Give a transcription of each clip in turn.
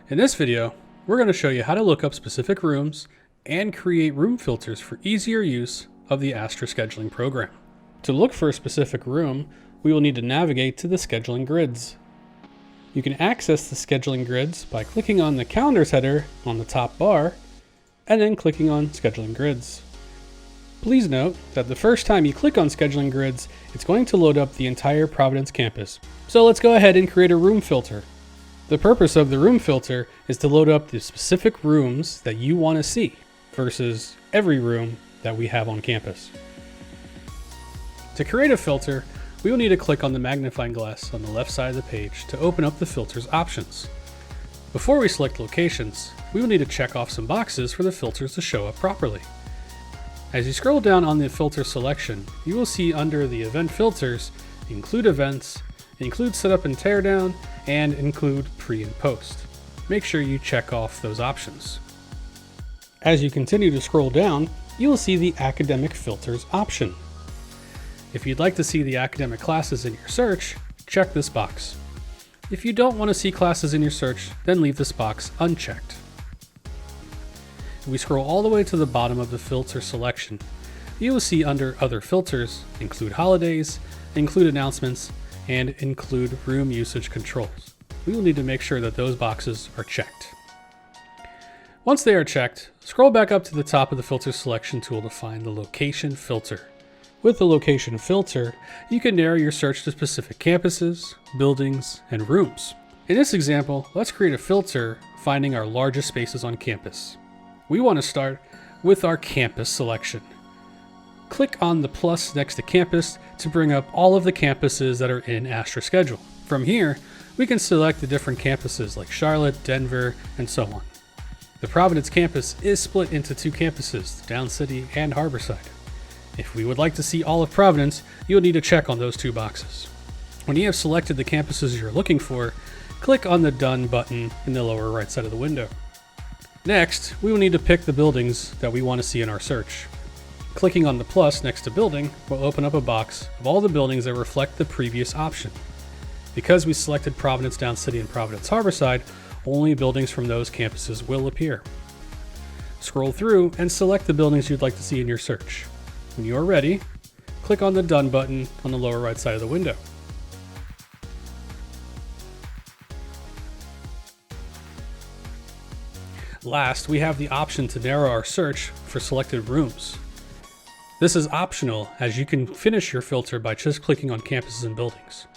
In this video, we're going to show you how to look up specific rooms and create room filters for easier use of the Astra Scheduling program. To look for a specific room, we will need to navigate to the scheduling grids. You can access the scheduling grids by clicking on the calendars header on the top bar and then clicking on scheduling grids. Please note that the first time you click on scheduling grids, it's going to load up the entire Providence campus. So let's go ahead and create a room filter. The purpose of the room filter is to load up the specific rooms that you want to see versus every room that we have on campus. To create a filter, we will need to click on the magnifying glass on the left side of the page to open up the filter's options. Before we select locations, we will need to check off some boxes for the filters to show up properly. As you scroll down on the filter selection, you will see under the event filters, include events, include setup and teardown, and include pre and post. Make sure you check off those options. As you continue to scroll down, you will see the academic filters option. If you'd like to see the academic classes in your search, check this box. If you don't want to see classes in your search, then leave this box unchecked. If we scroll all the way to the bottom of the filter selection, you will see under other filters, include holidays, include announcements, and include room usage controls. We will need to make sure that those boxes are checked. Once they are checked, scroll back up to the top of the filter selection tool to find the location filter. With the location filter, you can narrow your search to specific campuses, buildings, and rooms. In this example, let's create a filter finding our largest spaces on campus. We want to start with our campus selection. Click on the plus next to campus to bring up all of the campuses that are in Astra Schedule. From here, we can select the different campuses like Charlotte, Denver, and so on. The Providence campus is split into two campuses, Down City and Harborside. If we would like to see all of Providence, you'll need to check on those two boxes. When you have selected the campuses you're looking for, click on the Done button in the lower right side of the window. Next, we will need to pick the buildings that we want to see in our search. Clicking on the plus next to building will open up a box of all the buildings that reflect the previous option. Because we selected Providence Down City and Providence Harborside, only buildings from those campuses will appear. Scroll through and select the buildings you'd like to see in your search. When you are ready, click on the Done button on the lower right side of the window. Last, we have the option to narrow our search for selected rooms. This is optional, as you can finish your filter by just clicking on campuses and buildings.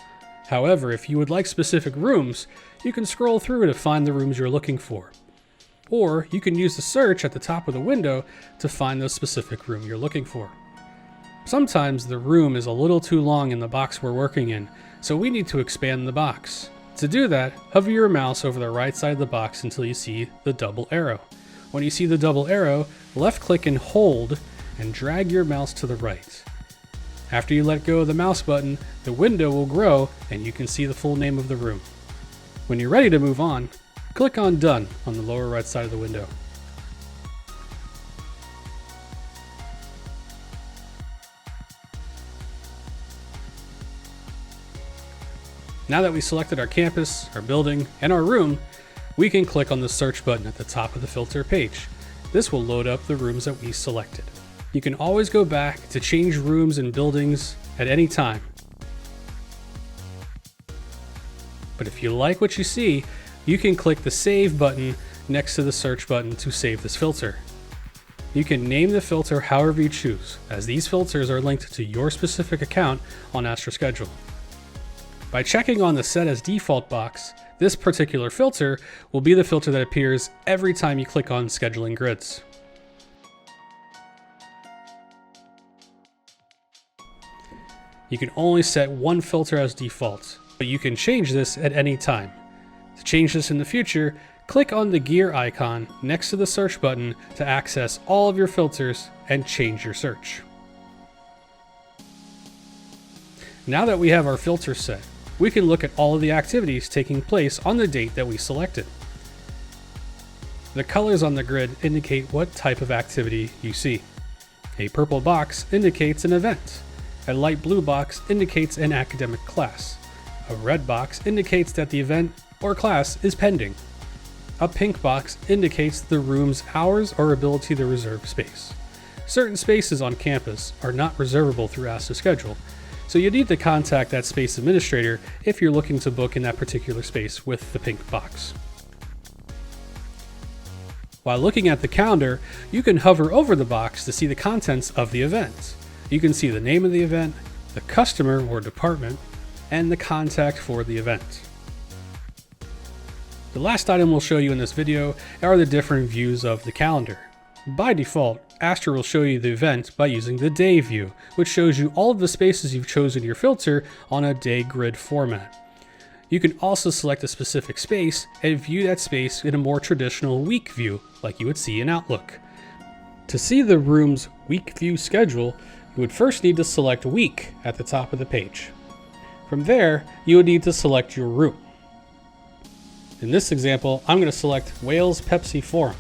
However, if you would like specific rooms, you can scroll through to find the rooms you're looking for. Or you can use the search at the top of the window to find the specific room you're looking for. Sometimes the room is a little too long in the box we're working in, so we need to expand the box. To do that, hover your mouse over the right side of the box until you see the double arrow. When you see the double arrow, left click and hold and drag your mouse to the right. After you let go of the mouse button, the window will grow and you can see the full name of the room. When you're ready to move on, click on Done on the lower right side of the window. Now that we selected our campus, our building, and our room, we can click on the search button at the top of the filter page. This will load up the rooms that we selected. You can always go back to change rooms and buildings at any time. But if you like what you see, you can click the Save button next to the search button to save this filter. You can name the filter however you choose, as these filters are linked to your specific account on Astra Schedule. By checking on the Set as Default box, this particular filter will be the filter that appears every time you click on Scheduling Grids. You can only set one filter as default, but you can change this at any time. To change this in the future, click on the gear icon next to the search button to access all of your filters and change your search. Now that we have our filter set, we can look at all of the activities taking place on the date that we selected. The colors on the grid indicate what type of activity you see. A purple box indicates an event. A light blue box indicates an academic class. A red box indicates that the event or class is pending. A pink box indicates the room's hours or ability to reserve space. Certain spaces on campus are not reservable through Astra Schedule, so you need to contact that space administrator if you're looking to book in that particular space with the pink box. While looking at the calendar, you can hover over the box to see the contents of the event. You can see the name of the event, the customer or department, and the contact for the event. The last item we'll show you in this video are the different views of the calendar. By default, Astra will show you the event by using the day view, which shows you all of the spaces you've chosen your filter on a day grid format. You can also select a specific space and view that space in a more traditional week view, like you would see in Outlook. To see the room's week view schedule, you would first need to select week at the top of the page. From there, you would need to select your room. In this example, I'm going to select Wales Pepsi Forum.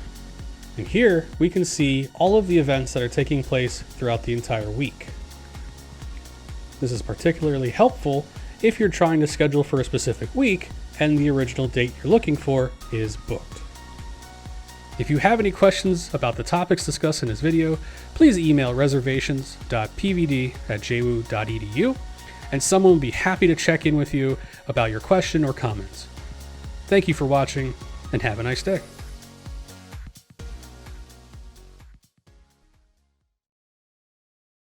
And here we can see all of the events that are taking place throughout the entire week. This is particularly helpful if you're trying to schedule for a specific week and the original date you're looking for is booked. If you have any questions about the topics discussed in this video, please email reservations.pvd@jwu.edu and someone will be happy to check in with you about your question or comments. Thank you for watching and have a nice day.